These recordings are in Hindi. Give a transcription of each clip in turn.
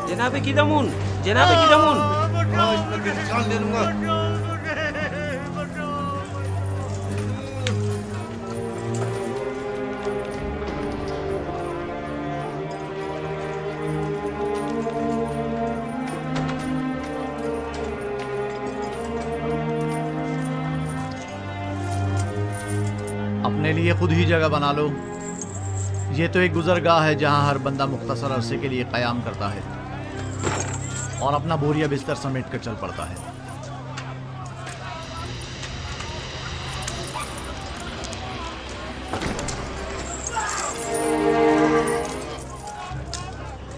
जनाबे किदामुन, जनाबे किदामुन। आज मैं तेरी जान ले लूंगा। अपने लिए खुद ही जगह बना लो। ये तो एक गुजरगाह है जहां हर बंदा मुख्तसर अरसे के लिए क़याम करता है और अपना बोरिया बिस्तर समेट कर चल पड़ता है।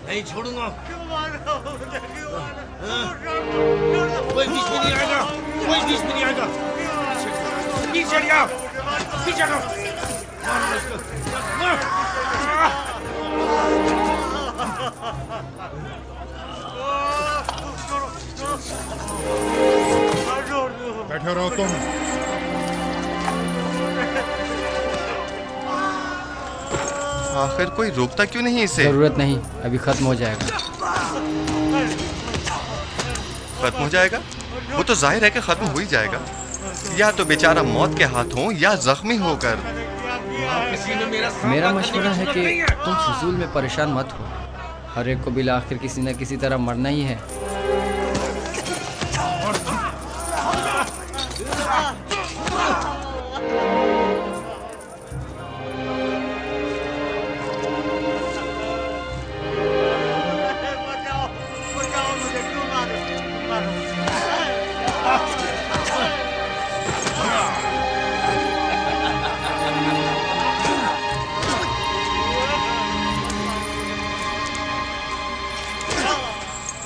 नहीं छोड़ूंगा। कोई बीच में नहीं आएगा, कोई बीच में नहीं आएगा। पीछे हटिया, पीछे हटो। बैठे रहो तुम। आखिर कोई रोकता क्यों नहीं इसे? जरूरत नहीं, अभी खत्म हो जाएगा। खत्म हो जाएगा? वो तो जाहिर है कि खत्म हो ही जाएगा। या तो बेचारा मौत के हाथों या जख्मी होकर। मेरा मशवरा है कि तुम फजूल में परेशान मत हो। हर एक को बिला आखिर किसी न किसी तरह मरना ही है।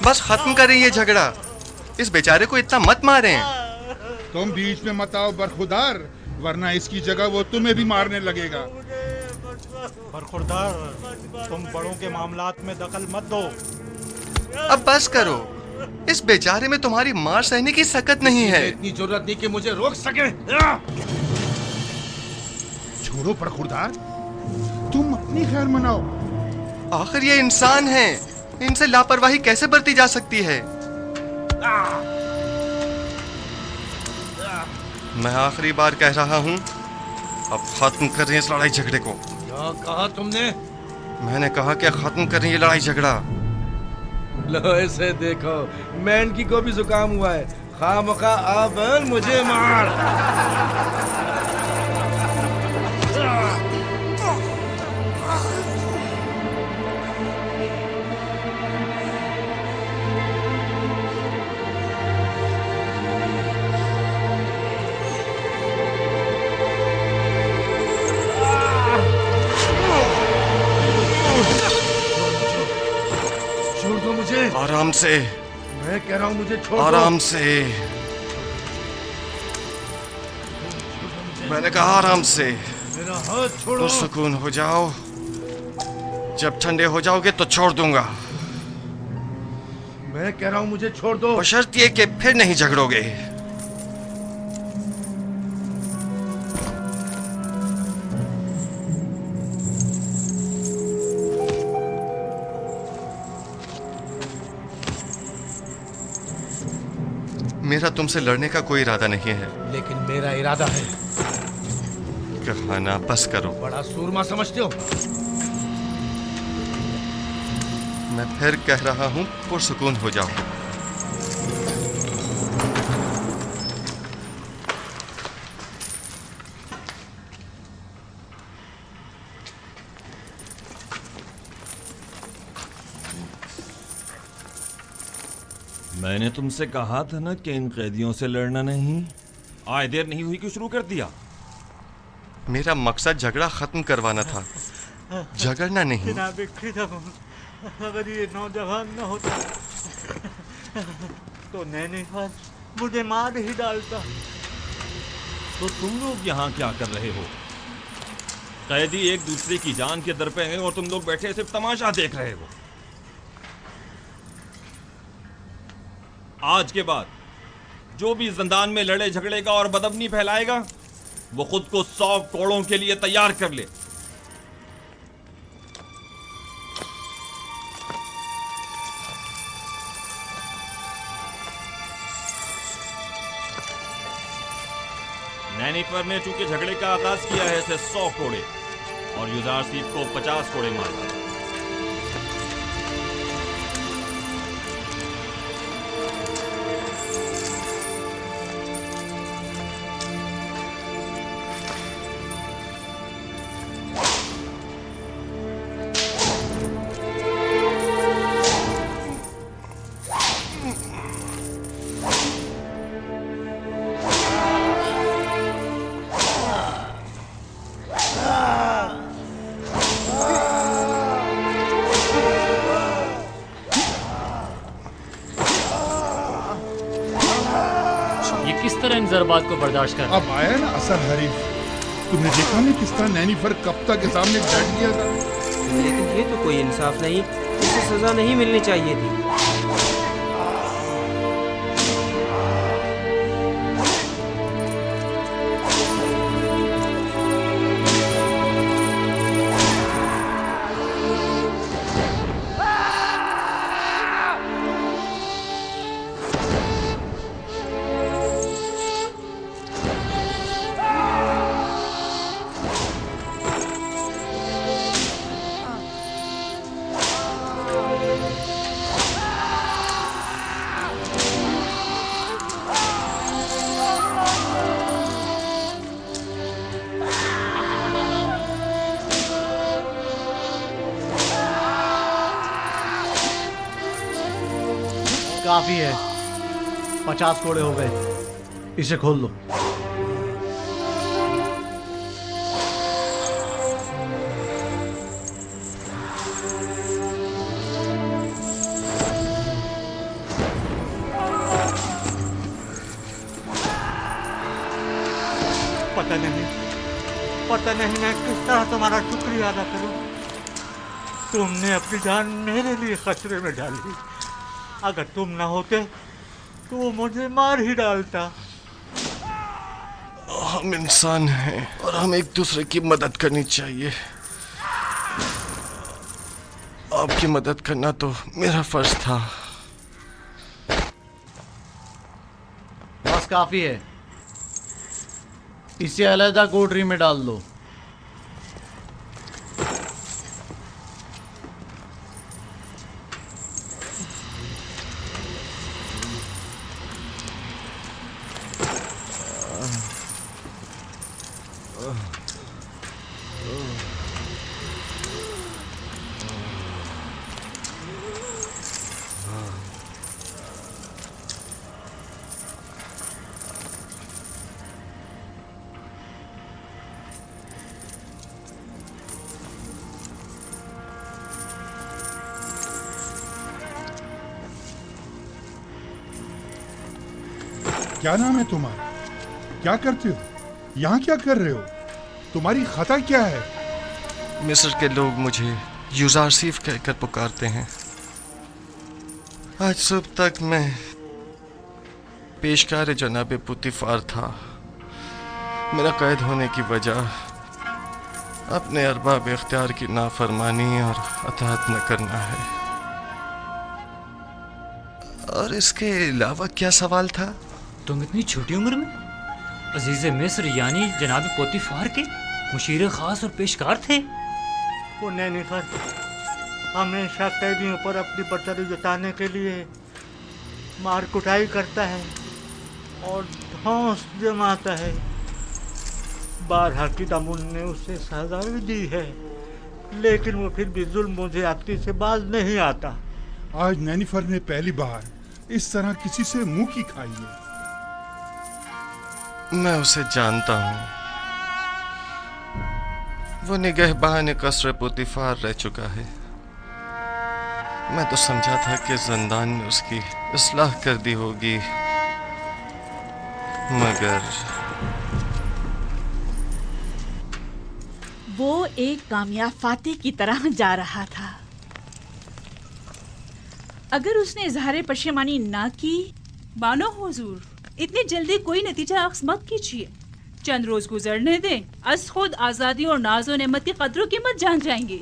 बस खत्म करें ये झगड़ा। इस बेचारे को इतना मत मारें। तुम बीच में मत आओ बरखुरदार, वरना इसकी जगह वो तुम्हें भी मारने लगेगा। बरखुरदार, तुम बड़ों के मामलात में दखल मत दो। अब बस करो। इस बेचारे में तुम्हारी मार सहने की सकत नहीं है। इतनी जरूरत नहीं कि मुझे रोक सके। छोड़ो बरखुरदार, तुम अपनी खैर मनाओ। आखिर ये इंसान है, इनसे लापरवाही कैसे बरती जा सकती है? मैं आखिरी बार कह रहा हूं, अब खत्म करें इस लड़ाई झगड़े को। क्या कहा तुमने? मैंने कहा कि खत्म करें ये लड़ाई झगड़ा। लो इसे देखो, मैंकी को भी जुकाम हुआ है। खामखा अब मुझे मार। आराम से। मैं कह रहा हूं मुझे छोड़ दो। आराम से। मैंने कहा आराम से। मेरा हाथ छोड़ो। सुकून हो जाओ। जब ठंडे हो जाओगे तो छोड़ दूंगा। मैं कह रहा हूं मुझे छोड़ दो। बशर्त ये कि फिर नहीं झगड़ोगे। मेरा तुमसे लड़ने का कोई इरादा नहीं है। लेकिन मेरा इरादा है। कहना बस करो। बड़ा सूरमा समझते हो? मैं फिर कह रहा हूं, पुरसुकून हो जाओ। मैंने तुमसे कहा था ना कि इन कैदियों से लड़ना नहीं। आए देर नहीं हुई कि शुरू कर दिया। मेरा मकसद झगड़ा खत्म करवाना था, झगड़ना नहीं। अगर ये नौजवान न होता तो नैनीताल मुझे मार ही डालता। तो तुम लोग यहाँ क्या कर रहे हो? कैदी एक दूसरे की जान के दर पे हैं और तुम लोग बैठे सिर्फ तमाशा देख रहे हो। आज के बाद जो भी जिंदान में लड़े झगड़ेगा और बदअमनी फैलाएगा, वो खुद को 100 कोड़ों के लिए तैयार कर ले। नैनीफर ने चूंकि झगड़े का आगाज किया है इसे 100 कोड़े और युजारसीफ को 50 कोड़े मार दिए। इन ज़रबात को बर्दाश्त कर। अब आया ना असल हरीफ। तुमने देखा नहीं किस तरह नैनीफर कप्ता के सामने डट गया था। लेकिन ये तो कोई इंसाफ नहीं, इसे सजा नहीं मिलनी चाहिए थी। काफी है, 50 कोड़े हो गए, इसे खोल लो। पता नहीं मैं किस तरह तुम्हारा शुक्रिया अदा करूं। तुमने अपनी जान मेरे लिए खतरे में डाली। अगर तुम ना होते तो वो मुझे मार ही डालता। हम इंसान हैं और हमें एक दूसरे की मदद करनी चाहिए। आपकी मदद करना तो मेरा फर्ज था। बस काफी है, इसे अलग कोठरी में डाल दो। क्या नाम है तुम्हारा? क्या करते हो? यहाँ क्या कर रहे हो? तुम्हारी खता क्या है? मिस्र के लोग मुझे युजारसीफ कहकर पुकारते हैं। आज सुबह तक मैं पेशकार जनाब पुतिफार था। मेरा कैद होने की वजह अपने अरबाब इख्तियार की नाफरमानी और अताअत न करना है। और इसके अलावा क्या सवाल था? तुम इतनी छोटी उम्र में अजीज़ मिस्र यानी जनाब पोतीफार के मुशीर खास और पेशकार थे। वो नैनीफर हमेशा कैदियों पर अपनी बर्तरी जताने के लिए मार कुटाई करता है और धौंस जमाता है। बारहा की दामुन ने उसे सजा भी दी है, लेकिन वो फिर भी जुल्म ज्यादती से बाज नहीं आता। आज नैनीफर ने पहली बार इस तरह किसी से मुंह की खाई है। मैं उसे जानता हूँ। वो निगहबान कसर पुतिफार रह चुका है। मैं तो समझा था कि जिंदान ने उसकी इस्लाह कर दी होगी, मगर वो एक कामयाब फातिह की तरह जा रहा था। अगर उसने इजहार पशेमानी ना की। बानो हुजूर, इतनी जल्दी कोई नतीजा अख्ज़ मत कीजिए। चंद रोज गुजरने दें, अस खुद आजादी और नाजो नेमत की कदरों कीमत जान जाएंगे।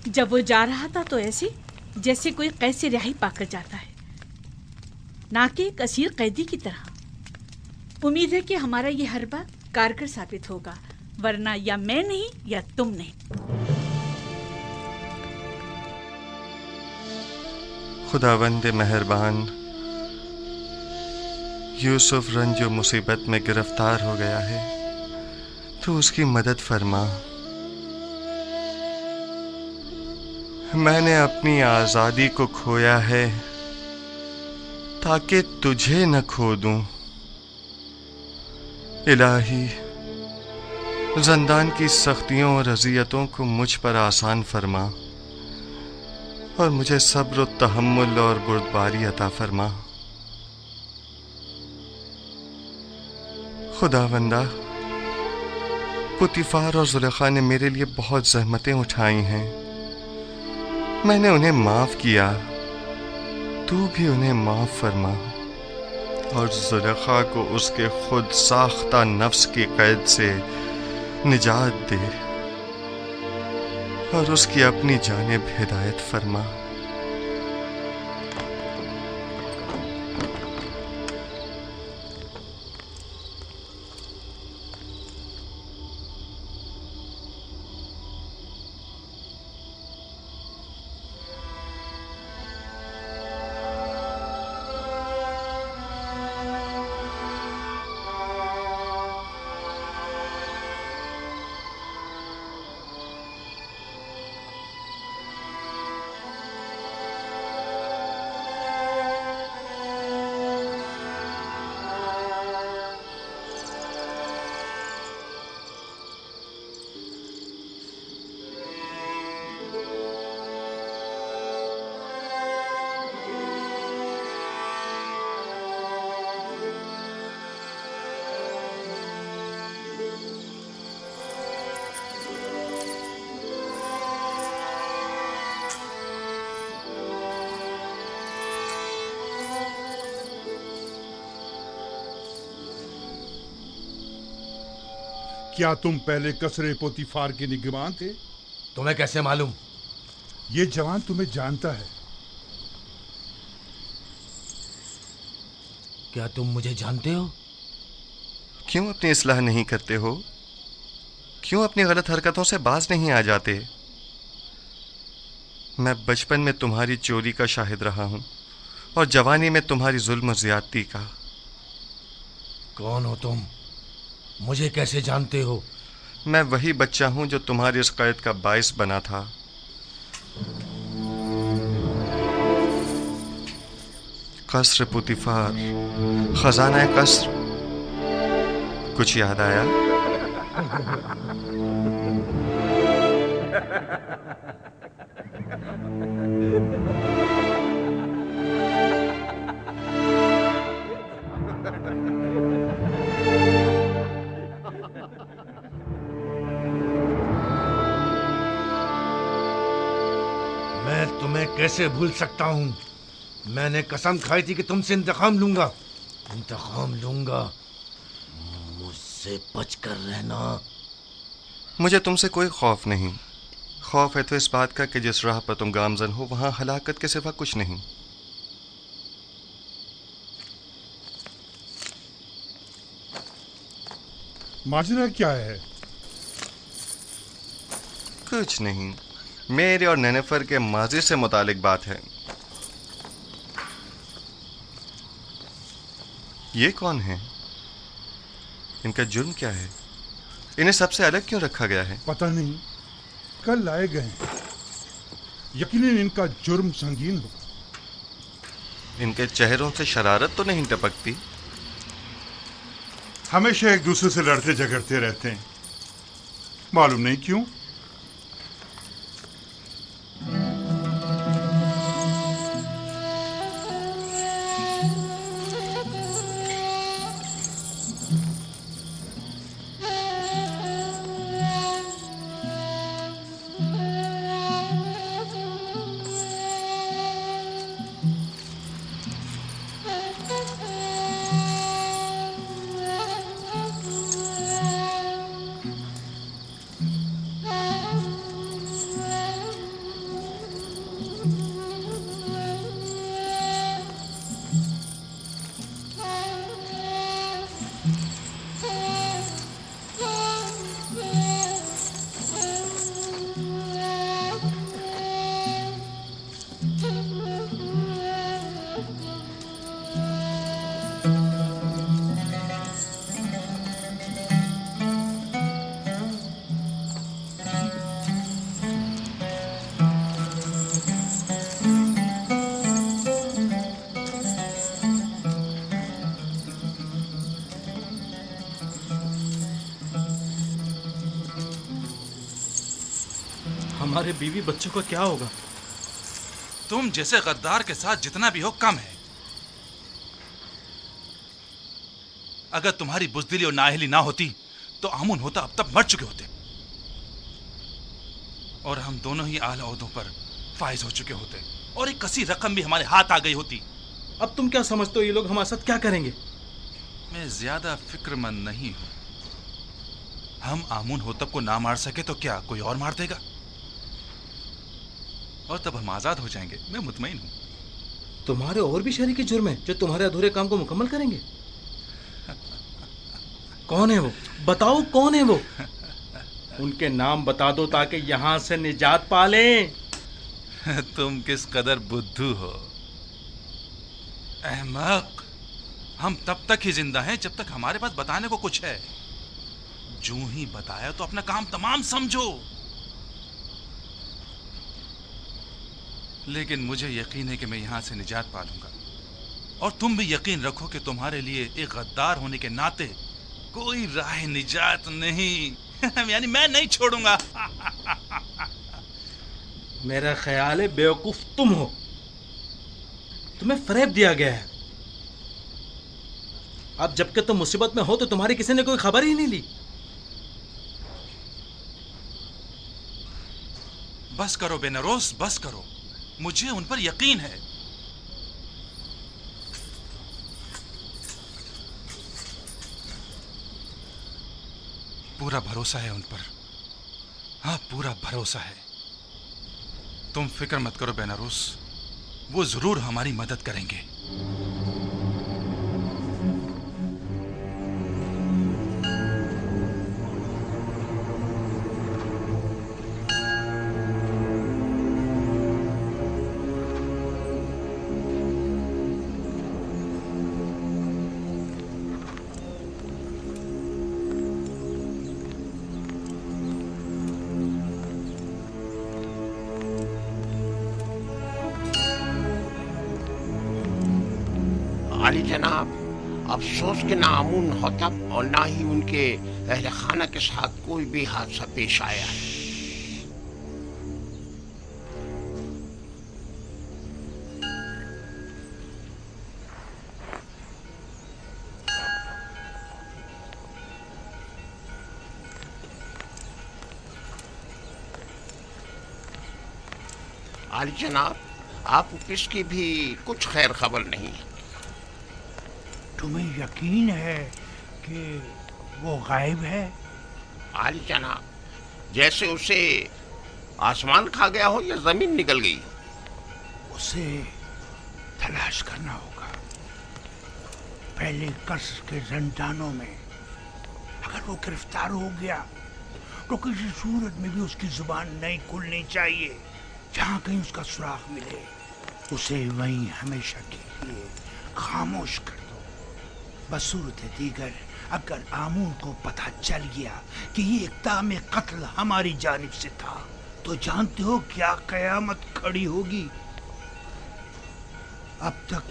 जब वो जा रहा था तो ऐसे जैसे कोई कैद से रिहाई पाकर जाता है, ना कि एक असीर कैदी की तरह। उम्मीद है कि हमारा ये हरबा कारगर साबित होगा, वरना या मैं नहीं या तुम नहीं। खुदावंद मेहरबान, यूसुफ रंजो मुसीबत में गिरफ्तार हो गया है, तो उसकी मदद फरमा। मैंने अपनी आजादी को खोया है ताकि तुझे न खो दूं। इलाही, ज़ंदान की सख्तियों और अज़ियतों को मुझ पर आसान फरमा और मुझे सब्र व तहम्मुल और बुर्दबारी अता फरमा। खुदावंदा, पुतीफार और जुलेखा ने मेरे लिए बहुत ज़हमतें उठाई हैं। मैंने उन्हें माफ़ किया, तू भी उन्हें माफ़ फरमा और जुलेखा को उसके खुद साख्ता नफ्स की कैद से निजात दे और उसकी अपनी जानिब हिदायत फरमा। क्या तुम पहले कसरे पोतीफार के निगरान थे? तुम्हें कैसे मालूम? ये जवान तुम्हें जानता है। क्या तुम मुझे जानते हो? क्यों अपनी इस्लाह नहीं करते हो? क्यों अपनी गलत हरकतों से बाज नहीं आ जाते? मैं बचपन में तुम्हारी चोरी का शाहिद रहा हूं और जवानी में तुम्हारी जुल्म और ज्यादती का। कौन हो तुम? मुझे कैसे जानते हो? मैं वही बच्चा हूं जो तुम्हारी इस कैद का बाइस बना था। कसर पुतीफार, खजाना कसर, कुछ याद आया? मैं तुम्हें कैसे भूल सकता हूं? मैंने कसम खाई थी कि तुमसे इंतकाम लूंगा। मुझसे बचकर रहना। मुझे तुमसे कोई खौफ नहीं। खौफ है तो इस बात का कि जिस राह पर तुम गामजन हो वहां हलाकत के सिवा कुछ नहीं। माजरा क्या है? कुछ नहीं, मेरे और नेनेफर के माजी से मुतालिक बात है। ये कौन है? इनका जुर्म क्या है? इन्हें सबसे अलग क्यों रखा गया है? पता नहीं, कल लाए गए। यकीनन इनका जुर्म संगीन होगा। इनके चेहरों से शरारत तो नहीं टपकती? हमेशा एक दूसरे से लड़ते झगड़ते रहते हैं, मालूम नहीं क्यों। हमारे बीवी बच्चों का क्या होगा? तुम जैसे गद्दार के साथ जितना भी हो कम है। अगर तुम्हारी बुजदिली और नाअहली ना होती तो आमुन होता अब तक मर चुके होते और हम दोनों ही आला ओहदों पर फाइज हो चुके होते और एक कसी रकम भी हमारे हाथ आ गई होती। अब तुम क्या समझते हो ये लोग हमारे साथ क्या करेंगे? मैं ज्यादा फिक्रमंद नहीं हूं। हम आमुन होतब को ना मार सके तो क्या कोई और मार देगा और तब हम आजाद हो जाएंगे। मैं मुतमईन हूं। तुम्हारे और भी शरीके जुर्म हैं जो तुम्हारे अधूरे काम को मुकम्मल करेंगे। कौन है वो? बताओ कौन है वो? उनके नाम बता दो ताकि यहां से निजात पा लें। तुम किस कदर बुद्धू हो अहमक। हम तब तक ही जिंदा हैं जब तक हमारे पास बताने को कुछ है। जो ही बताया तो अपना काम तमाम समझो। लेकिन मुझे यकीन है कि मैं यहां से निजात पा लूंगा और तुम भी यकीन रखो कि तुम्हारे लिए एक गद्दार होने के नाते कोई राह निजात नहीं यानी मैं नहीं छोड़ूंगा। मेरा ख्याल है बेवकूफ तुम हो। तुम्हें फरेब दिया गया है। अब जबकि तुम मुसीबत में हो तो तुम्हारी किसी ने कोई खबर ही नहीं ली। बस करो बेनरोस, बस करो। मुझे उन पर यकीन है। पूरा भरोसा है उन पर। हाँ, पूरा भरोसा है। तुम फिक्र मत करो बेनारूस, वो जरूर हमारी मदद करेंगे। आली जनाब, अफसोस के ना आमुन होतब और ना ही उनके अहले खाना के साथ कोई भी हादसा पेश आया है। आली जनाब, आपको किसकी भी कुछ खैर खबर नहीं है। तुम्हें यकीन है कि वो गायब है? आली जनाब, जैसे उसे आसमान खा गया हो या जमीन निकल गई। उसे तलाश करना होगा। पहले कसर के रंजानों में अगर वो गिरफ्तार हो गया तो किसी सूरत में भी उसकी जुबान नहीं खुलनी चाहिए। जहां कहीं उसका सुराग मिले उसे वहीं हमेशा के लिए खामोश कर दो। बसूरत दीगर अगर आमून को पता चल गया कि ये इक़दाम कत्ल हमारी जानिब से था तो जानते हो क्या कयामत खड़ी होगी। अब तक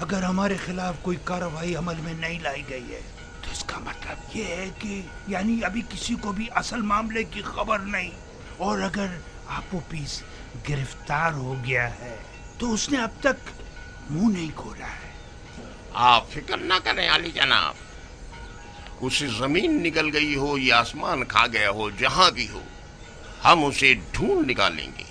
अगर हमारे खिलाफ कोई कार्रवाई अमल में नहीं लाई गई है तो इसका मतलब ये है कि यानी अभी किसी को भी असल मामले की खबर नहीं। और अगर आपोपीस गिरफ्तार हो गया है तो उसने अब तक मुंह नहीं खोला है। आप फिक्र ना करें आली जनाब, उसे जमीन निकल गई हो या आसमान खा गया हो, जहां भी हो हम उसे ढूंढ निकालेंगे।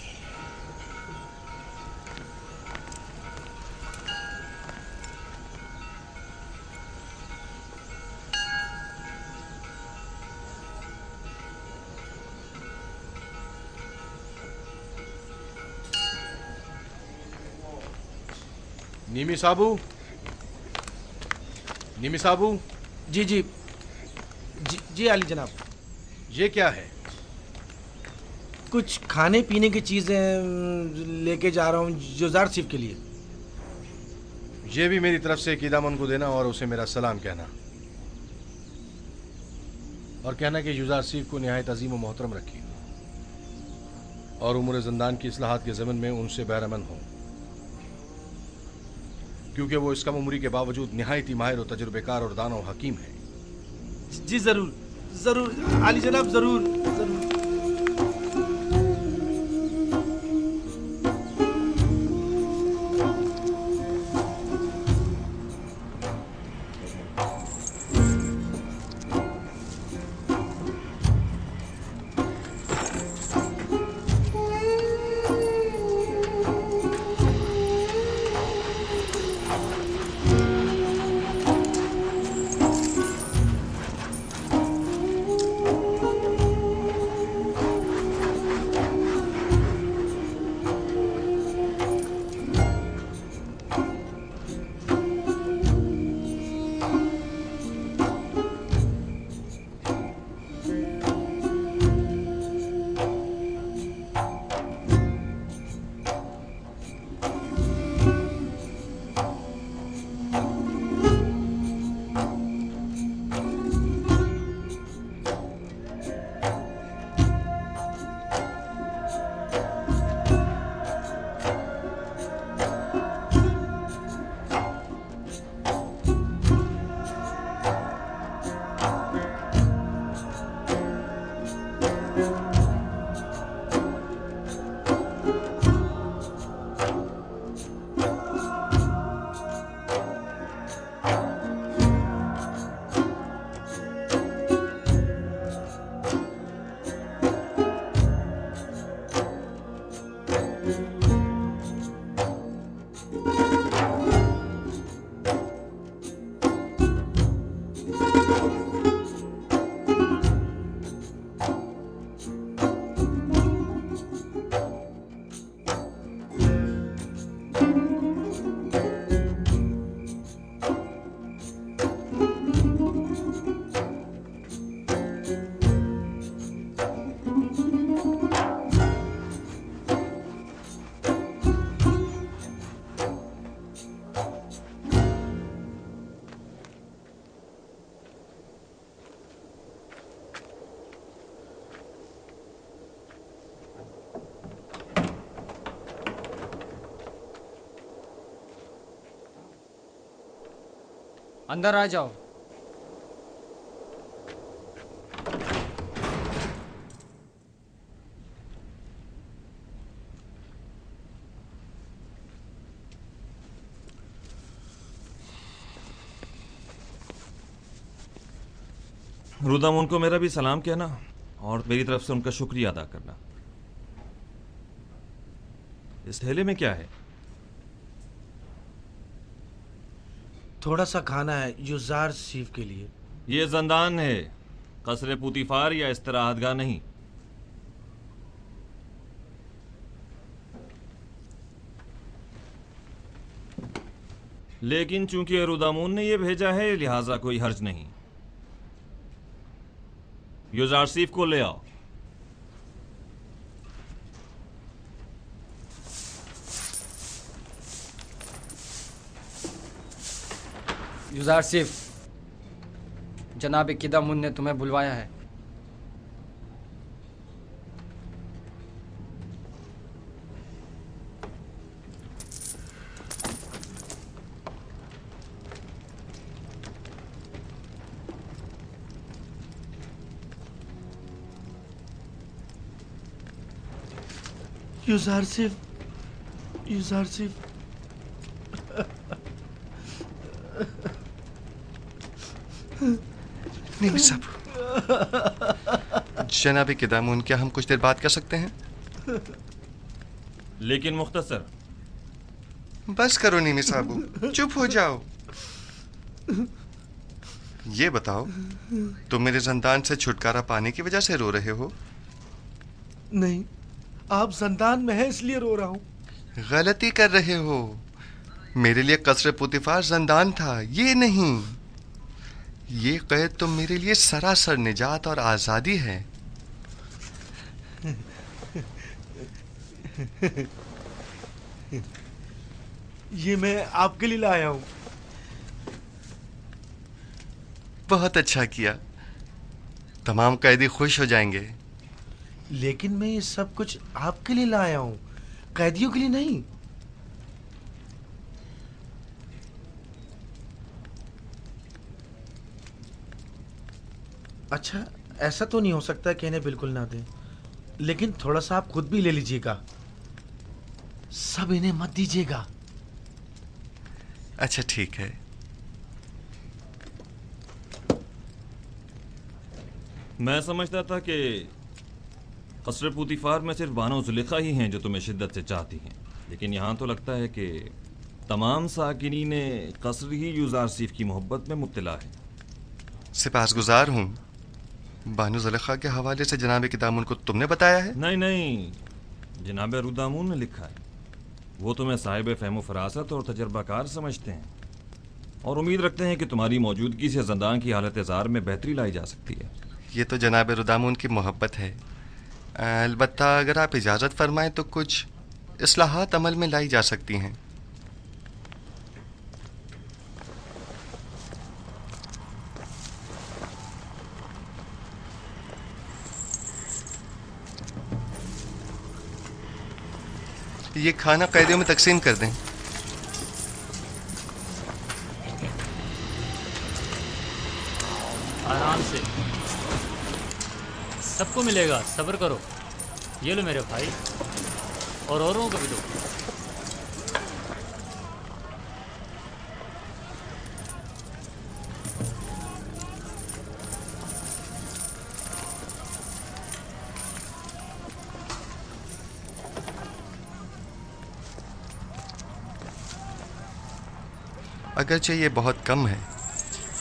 निमी साबू, निमी साबू। जी जी जी जी आली जनाब। ये क्या है? कुछ खाने पीने की चीजें लेके जा रहा हूँ जुजार सिफ के लिए। ये भी मेरी तरफ से कीदामन को देना और उसे मेरा सलाम कहना और कहना कि युजार सिफ को निहायत अजीम व मोहतरम रखी और उम्र जिंदान की इस्लाहात के ज़मन में उनसे बैरमन हो, क्योंकि वो इस कम उम्री के बावजूद निहायती माहिर और तजुर्बेकार और दाना और हकीम है। जी जरूर जरूर आली जनाब, जरूर जरूर। अंदर आ जाओ। रुदामुन को मेरा भी सलाम कहना और मेरी तरफ से उनका शुक्रिया अदा करना। इस थैले में क्या है? थोड़ा सा खाना है युजार सीफ के लिए। ये जंदान है, कसरे पुतीफार या इस्तराहतगाह नहीं। लेकिन चूंकि रुदामुन ने ये भेजा है लिहाजा कोई हर्ज नहीं। युजार सीफ को ले आओ। युजार सिफ, जनाब किदामुन ने तुम्हें बुलवाया है। युजार सिफ, युजार सिफ। नहीं साहब, जनाब किदामुन, क्या हम कुछ देर बात कर सकते हैं? लेकिन मुख्तसर। बस करो नीमी साहब, चुप हो जाओ। ये बताओ, तुम मेरे जंदान से छुटकारा पाने की वजह से रो रहे हो? नहीं, आप जंदान में हैं इसलिए रो रहा हूं। गलती कर रहे हो। मेरे लिए कसरे पुतीफार जंदान था, ये नहीं। ये कैद तो मेरे लिए सरासर निजात और आजादी है। ये मैं आपके लिए लाया हूं। बहुत अच्छा किया, तमाम कैदी खुश हो जाएंगे। लेकिन मैं ये सब कुछ आपके लिए लाया हूं, कैदियों के लिए नहीं। अच्छा, ऐसा तो नहीं हो सकता कि इन्हें बिल्कुल ना दें, लेकिन थोड़ा सा आप खुद भी ले लीजिएगा। सब इन्हें मत दीजिएगा। अच्छा ठीक है। मैं समझता था कि कसरे पुतीफार में सिर्फ बानो जुलेखा ही हैं जो तुम्हें शिद्दत से चाहती हैं, लेकिन यहाँ तो लगता है कि तमाम साकिनीन कसर ही युजार सीफ की मोहब्बत में मुब्तला है। सिपासगुजार हूँ। बानो जुलेखा के हवाले से जनाब किदामुन को तुमने बताया है? नहीं नहीं, जनाब रुदामुन ने लिखा है। वो तुम्हें साहिब फ़हम फरासत और तजर्बाकार समझते हैं और उम्मीद रखते हैं कि तुम्हारी मौजूदगी से ज़ंदान की हालत ज़ार में बेहतरी लाई जा सकती है। ये तो जनाब रुदामुन की मोहब्बत है। अलबत्ता अगर आप इजाज़त फरमाएं तो कुछ इस्लाहात अमल में लाई जा सकती हैं। ये खाना कैदियों में तकसीम कर दें। आराम से, सबको मिलेगा, सब्र करो। ये लो मेरे भाई, और औरों को भी दो। अगरचे ये बहुत कम है,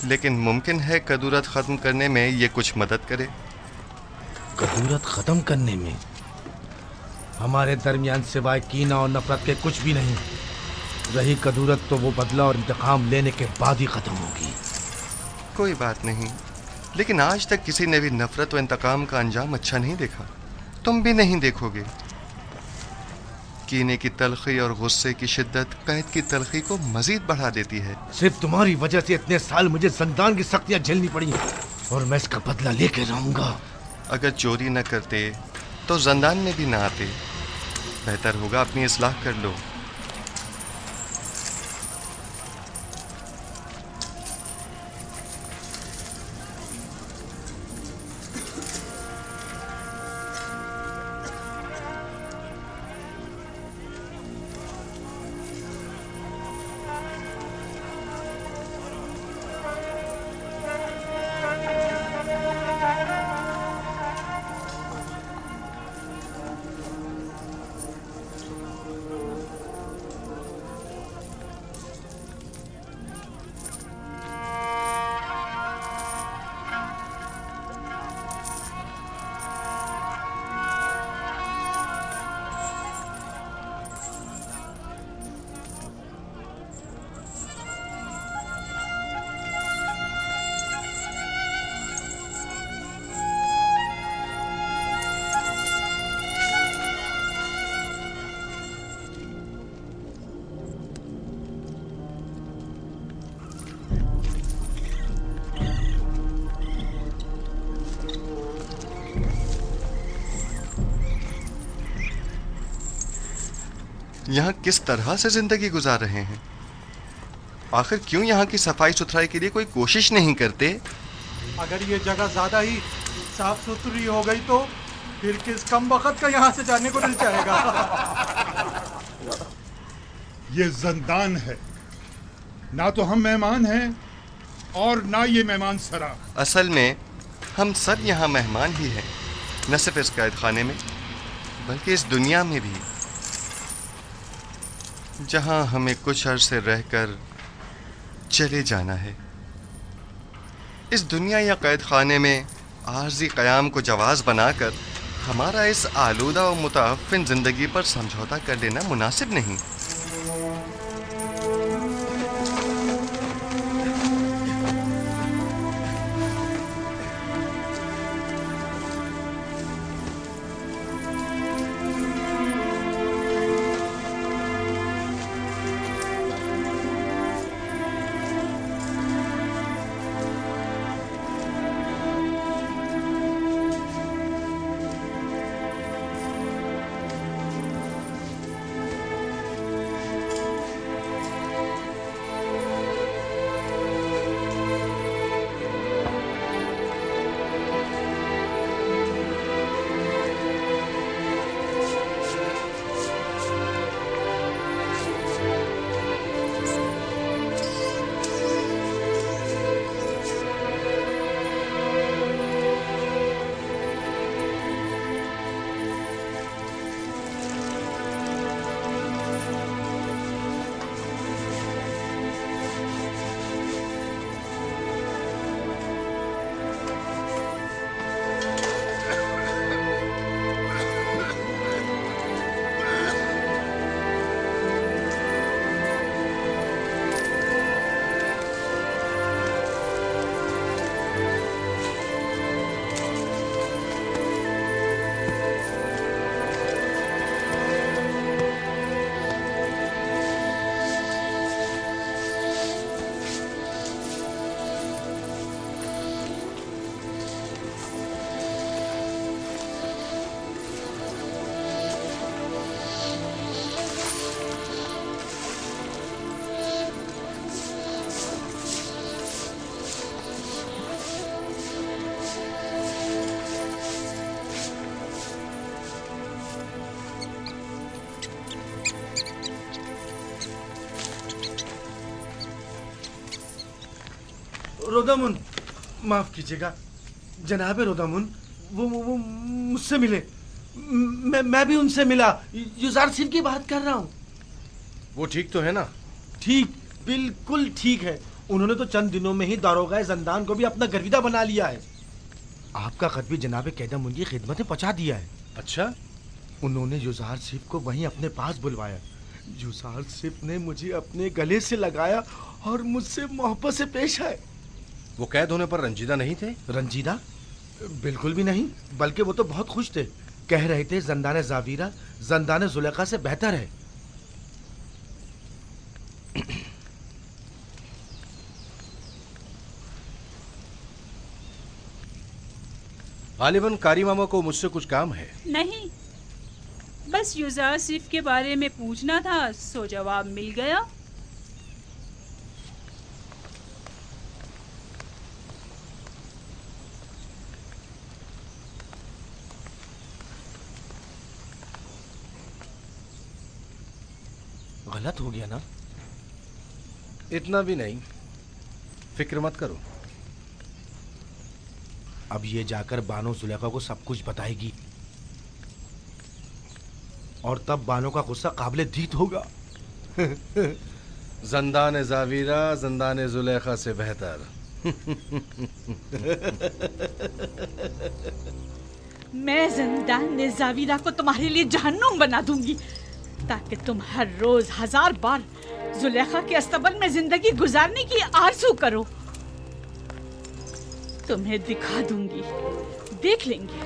लेकिन मुमकिन है कदूरत ख़त्म करने में ये कुछ मदद करे। कदूरत ख़त्म करने में हमारे दरमियान सिवाय कीना और नफरत के कुछ भी नहीं। रही कदूरत तो वो बदला और इंतकाम लेने के बाद ही ख़त्म होगी। कोई बात नहीं, लेकिन आज तक किसी ने भी नफरत व इंतकाम का अंजाम अच्छा नहीं देखा। तुम भी नहीं देखोगे। कीने की तलखी और गुस्से की शिद्दत कैद की तलखी को मजीद बढ़ा देती है। सिर्फ तुम्हारी वजह से इतने साल मुझे जिंदान की सख्तियां झेलनी पड़ी और मैं इसका बदला लेके रहूंगा। अगर चोरी न करते तो जिंदान में भी ना आते। बेहतर होगा अपनी इस्लाह कर लो। यहाँ किस तरह से जिंदगी गुजार रहे हैं? आखिर क्यों यहाँ की सफाई सुथराई के लिए कोई कोशिश नहीं करते? अगर ये जगह ज्यादा ही साफ सुथरी हो गई तो फिर किस कम वक्त का यहाँ से जाने को दिल चाहेगा। ये जिंदान है, ना तो हम मेहमान हैं और ना ये मेहमान सरा। असल में हम सब यहाँ मेहमान ही हैं, न सिर्फ इस कैद खाने में बल्कि इस दुनिया में भी, जहाँ हमें कुछ अरसे रहकर चले जाना है। इस दुनिया या कैद खाने में आर्जी क़याम को जवाज़ बनाकर हमारा इस आलूदा और मुताफ़िन ज़िंदगी पर समझौता कर लेना मुनासिब नहीं। रोदामुन, माफ कीजिएगा जनाब रोदामुन, वो मुझसे मिले। मैं भी उनसे मिला। युजार सिंह की बात कर रहा हूँ। वो ठीक तो है ना? ठीक, बिल्कुल ठीक है। उन्होंने तो चंद दिनों में ही दारोगा जंदान को भी अपना गर्विदा बना लिया है। आपका खत भी जनाब कैदम उनकी खिदमत में पहुंचा दिया है। अच्छा? उन्होंने युजार सिप को वहीं अपने पास बुलवाया। युजार सिप ने मुझे अपने गले से लगाया और मुझसे मोहब्बत से पेश आए। वो कैद होने पर रंजीदा नहीं थे? रंजीदा? बिल्कुल भी नहीं, बल्कि वो तो बहुत खुश थे। कह रहे थे जंदान जावीरा जंदान जुलेखा से बेहतर है। गालिबन कारी मामा को मुझसे कुछ काम है। नहीं, बस युजार सिफ के बारे में पूछना था, सो जवाब मिल गया। गलत हो गया ना? इतना भी नहीं, फिक्र मत करो। अब ये जाकर बानो जुलेखा को सब कुछ बताएगी और तब बानो का गुस्सा काबिले दीद होगा। जंदान जावीरा जंदान जुलेखा से बेहतर। मैं जंदान जावीरा को तुम्हारे लिए जहन्नुम बना दूंगी ताकि तुम हर रोज 1000 बार जुलेखा के अस्तबल में जिंदगी गुजारने की आरज़ू करो। तुम्हें दिखा दूंगी, देख लेंगे।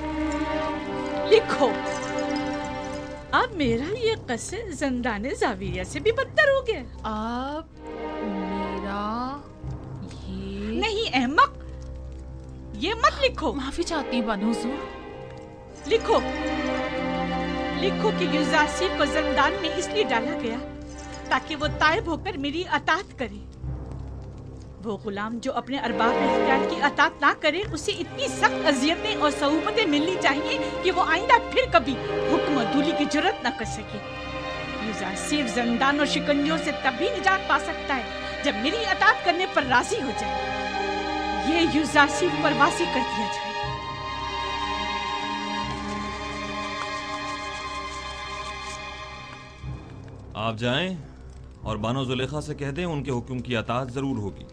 लिखो, अब मेरा ये कस्र जंदान जावीरिया से भी बदतर हो गया। अब मेरा ये नहीं अहमक, ये मत लिखो। माफी चाहती हूँ बानो हुजूर। लिखो, लिखो कि युजासी को जंदान में इसलिए डाला गया ताकि वो ताइब होकर मेरी अतात करे। वो गुलाम जो अपने अरबाब इख्तियार की अतात ना करे, उसे इतनी सख्त अजियतें और सऊबतें मिलनी चाहिए कि वो आइंदा फिर कभी हुक्म दूली की जुर्रत न कर सके। युजासी जंदान और शिकंजों से तभी निजात पा सकता है जब मेरी अतात करने पर राजी हो जाए। ये युजासी पर वासी कर दिया जाए। आप जाएं और बानो जुलेखा से कह दें उनके हुक्म की अताअत जरूर होगी।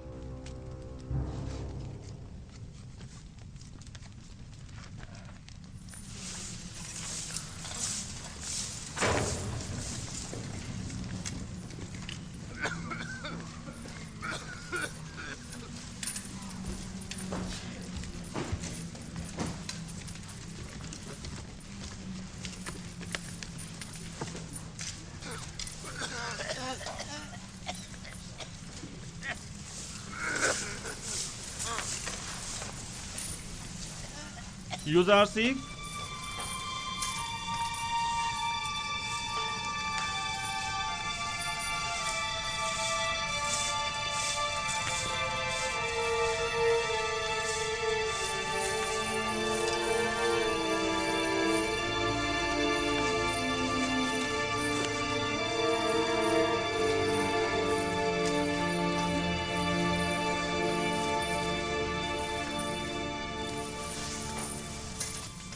यूजर सीख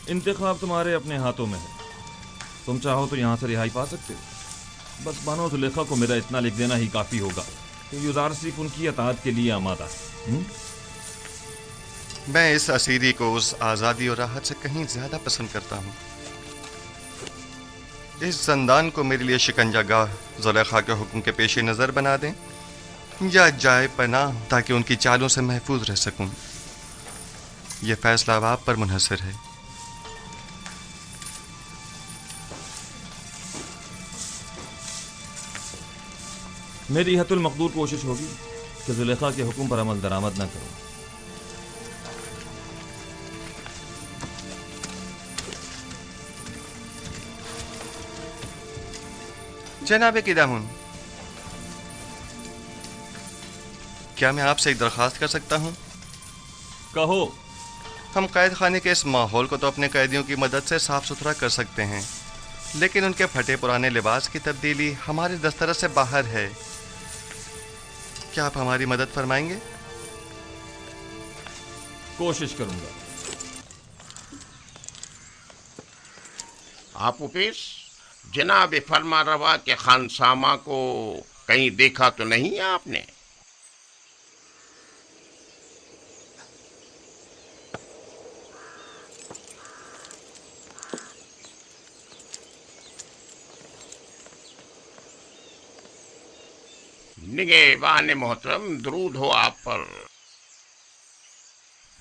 इंतखाब तुम्हारे अपने हाथों में है। तुम चाहो तो यहाँ से रिहाई पा सकते हो। बस बानो जुलेखा को मेरा इतना लिख देना ही काफ़ी होगा कि युजार सिर्फ उनकी अताअत के लिए आमादा है। मैं इस असीरी को उस आज़ादी और राहत से कहीं ज़्यादा पसंद करता हूँ। इस जंदान को मेरे लिए शिकंजागाह जुलेखा के हुक्म के पेश नज़र बना दें या जाए पनाह ताकि उनकी चालों से महफूज रह सकूँ। यह फैसला अब आप पर मुनहसर है। मेरी हतुल मकदूर कोशिश होगी कि जुलेखा के हुक्म पर अमल दरामद न करो। जनाब किदामुन, क्या मैं आपसे एक दरख्वास्त कर सकता हूँ? कहो। हम कैद खाने के इस माहौल को तो अपने कैदियों की मदद से साफ सुथरा कर सकते हैं, लेकिन उनके फटे पुराने लिबास की तब्दीली हमारे दस्तरस से बाहर है। क्या आप हमारी मदद फरमाएंगे? कोशिश करूंगा। आप उपेश, जनाब फरमा रवा के खानसामा को कहीं देखा तो नहीं है आपने? निगहबान मोहतरम, दरूद हो आप पर।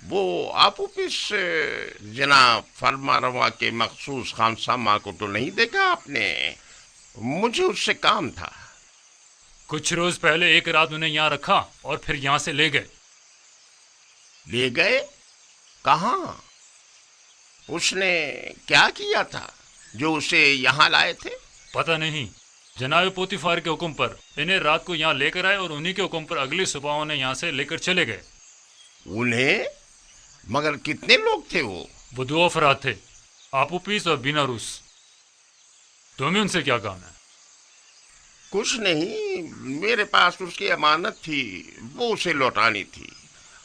वो आपूपिस जनाब फरमा रवा के मखसूस खानसामा को तो नहीं देखा आपने? मुझे उससे काम था। कुछ रोज पहले एक रात उन्हें यहाँ रखा और फिर यहाँ से ले गए। ले गए? कहाँ? उसने क्या किया था जो उसे यहाँ लाए थे? पता नहीं, जनाब पोतीफार के हुक्म पर इन्हें रात को यहाँ लेकर आए और उन्हीं के हुक्म पर अगली सुबह उन्हें यहाँ से लेकर चले गए। उन्हें? मगर कितने लोग थे वो? वो 2 अफराद थे, आपूपीस और बीनारूस। तुम्हें उनसे क्या काम है? कुछ नहीं, मेरे पास उसकी अमानत थी, वो उसे लौटानी थी।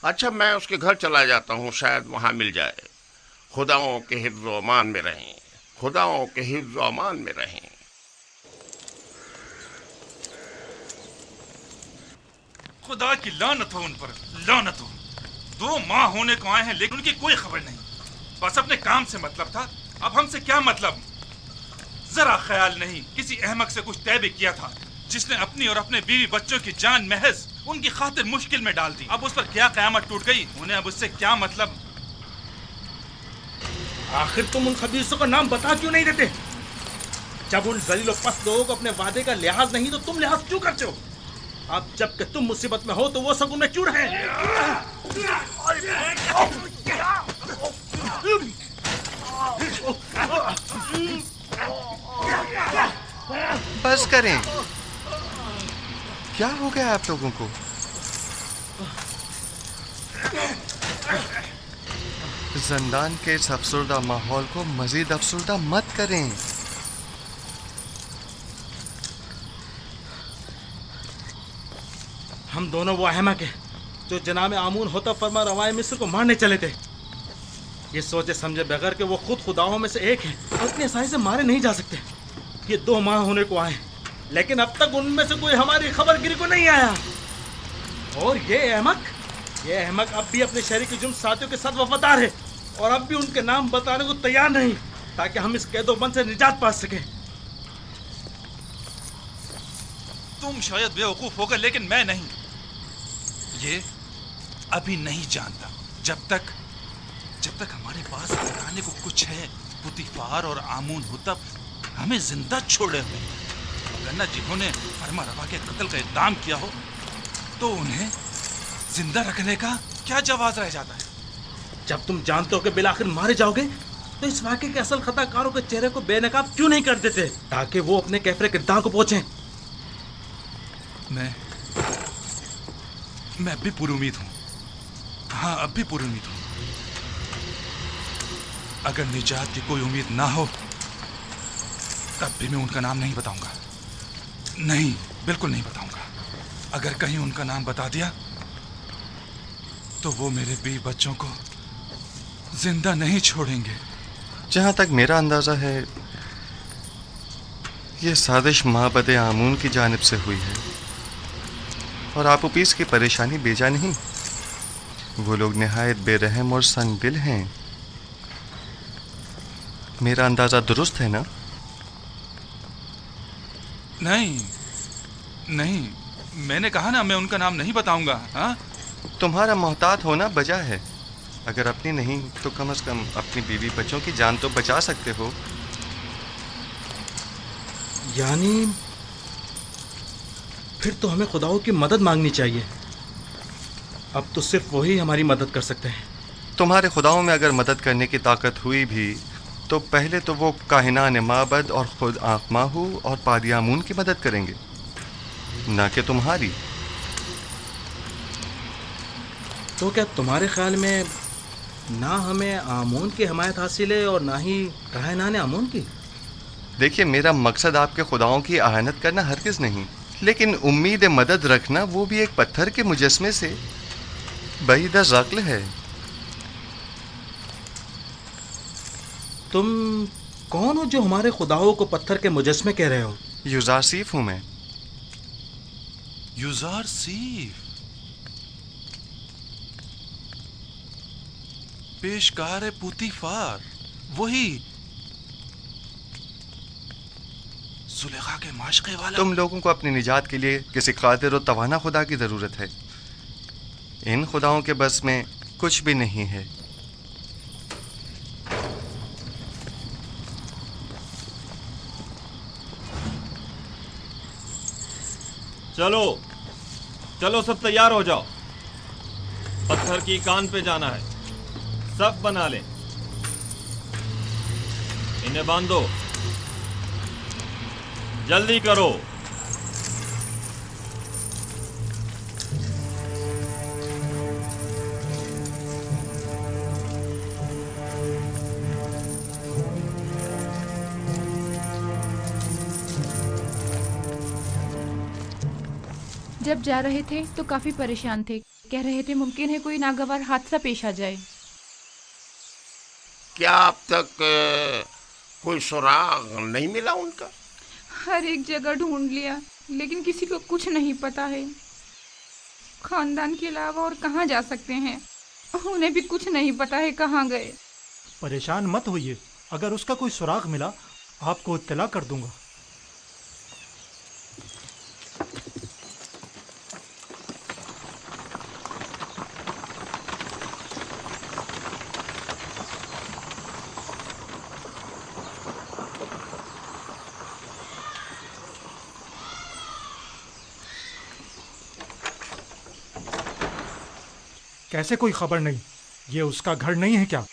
अच्छा, मैं उसके घर चला जाता हूँ, शायद वहाँ मिल जाए। खुदाओं के हिफ्ज़ व अमान में रहें, खुदाओं के हिफ्ज़ व अमान में रहें। खुदा की लानत हो उन पर, लानत हो। 2 माह होने को आए हैं लेकिन उनकी कोई खबर नहीं। बस अपने काम से मतलब था, अब हमसे क्या मतलब? जरा ख्याल नहीं, किसी अहमक से कुछ तय भी किया था जिसने अपनी और अपने बीवी बच्चों की जान महज उनकी खातिर मुश्किल में डाल दी। अब उस पर क्या कयामत टूट गई, उन्हें अब उससे क्या मतलब? आखिर तुम उन खबीसों का नाम बता क्यों नहीं देते? जब उन जलील पस्त लोगों को अपने वादे का लिहाज नहीं तो तुम लिहाज क्यों करते हो? अब जबकि तुम मुसीबत में हो तो वो सब उनमें क्यों रहे? बस करें, क्या हो गया आप लोगों को? जिंदान के इस अफसरदा माहौल को मजीद अफसरदा मत करें। हम दोनों वो अहमक हैं जो जनाब आमून होता फरमा रवाए मिस्र को मारने चले थे, ये सोचे समझे बगैर कि वो खुद खुदाओं में से एक है और इतनी आसानी से मारे नहीं जा सकते। ये 2 माह होने को आए लेकिन अब तक उनमें से कोई हमारी खबरगिरी को नहीं आया। और ये अहमक अब भी अपने शहरी के जुर्म साथियों के साथ वफादार है और अब भी उनके नाम बताने को तैयार नहीं, ताकि हम इस कैदोबंद से निजात पा सकें। तुम शायद बेवकूफ होगा लेकिन मैं नहीं। ये अभी नहीं जानता। जब तक हमारे पास बताने को कुछ है, पुतीफार और आमून हुतब हमें जिंदा छोड़े हुए, वरना जिन्होंने फरमा रवा के कत्ल का इक़दाम किया हो तो उन्हें जिंदा रखने का क्या जवाब रह जाता है? जब तुम जानते हो कि बिलाखिर मारे जाओगे तो इस वाक़े के असल खताकारों के चेहरे को बेनकाब क्यों नहीं कर देते ताकि वो अपने कैफरे किरदार को पहुंचे? मैं अब भी पुरुमीद हूँ। हाँ, अब भी पुरुमीद हूँ। अगर निजात की कोई उम्मीद ना हो तब भी मैं उनका नाम नहीं बताऊंगा। नहीं, बिल्कुल नहीं बताऊंगा। अगर कहीं उनका नाम बता दिया तो वो मेरे बीवी बच्चों को जिंदा नहीं छोड़ेंगे। जहां तक मेरा अंदाजा है ये साजिश माबद आमून की जानिब से हुई है और आपूपीस की परेशानी बेजा नहीं। वो लोग निहायत बेरहम और संगदिल हैं। मेरा अंदाजा दुरुस्त है ना? नहीं, मैंने कहा ना मैं उनका नाम नहीं बताऊंगा। हाँ, तुम्हारा मोहतात होना बजा है। अगर अपनी नहीं तो कम से कम अपनी बीवी बच्चों की जान तो बचा सकते हो। यानी फिर तो हमें खुदाओं की मदद मांगनी चाहिए। अब तो सिर्फ वही हमारी मदद कर सकते हैं। तुम्हारे खुदाओं में अगर मदद करने की ताकत हुई भी तो पहले तो वो काहिनान माबद और खुद आखमाहू और पादियामून की मदद करेंगे, ना कि तुम्हारी। तो क्या तुम्हारे ख्याल में ना हमें आमून की हमायत हासिल है और ना ही काहिनान आमून की? देखिए, मेरा मकसद आपके खुदाओं की आहानत करना हरगिज़ नहीं, लेकिन उम्मीद मदद रखना वो भी एक पत्थर के मुजस्मे से बईद ज़क्ल है। तुम कौन हो जो हमारे खुदाओं को पत्थर के मुजस्मे कह रहे हो? युजारसीफ हूं मैं। युजारसीफ? पेशकार पुतीफार, वही। जुलेखा के माशके वाला। तुम लोगों को अपनी निजात के लिए किसी कादिर और तवाना खुदा की ज़रूरत है। इन खुदाओं के बस में कुछ भी नहीं है। चलो चलो, सब तैयार हो जाओ। पत्थर की कान पे जाना है। सब बना लें। इन्हें बांधो, जल्दी करो। जब जा रहे थे तो काफी परेशान थे। कह रहे थे मुमकिन है कोई नागवार हादसा पेश आ जाए। क्या अब तक कोई सुराग नहीं मिला उनका? हर एक जगह ढूंढ लिया, लेकिन किसी को कुछ नहीं पता है। खानदान के अलावा और कहाँ जा सकते हैं, उन्हें भी कुछ नहीं पता है कहाँ गए। परेशान मत होइए, अगर उसका कोई सुराग मिला आपको इत्तला कर दूंगा। कैसे कोई खबर नहीं? ये उसका घर नहीं है क्या?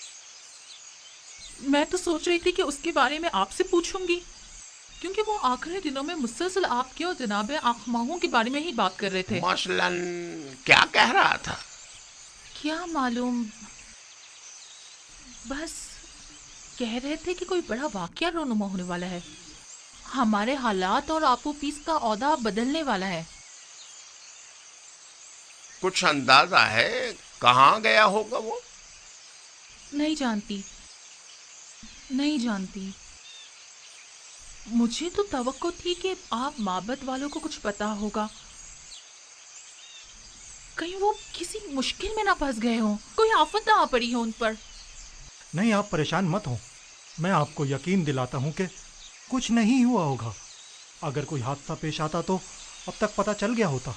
मैं तो सोच रही थी कि उसके बारे में आपसे पूछूंगी, क्योंकि वो आखिरी दिनों में मुसलसल आपके और जनाब आखमाहों के बारे में ही बात कर रहे थे। मसलन क्या कह रहा था? क्या मालूम, बस कह रहे थे कि कोई बड़ा वाकया रोनुमा होने वाला है। हमारे हालात और आपो पीस का औदा बदलने वाला है। कुछ अंदाजा है कहाँ गया होगा वो? नहीं जानती, नहीं जानती। मुझे तो तवक्को थी कि आप माबद वालों को कुछ पता होगा। कहीं वो किसी मुश्किल में ना फंस गए हों, कोई आफत ना आ पड़ी हो उन पर। नहीं, आप परेशान मत हो। मैं आपको यकीन दिलाता हूँ कि कुछ नहीं हुआ होगा। अगर कोई हादसा पेश आता तो अब तक पता चल गया होता।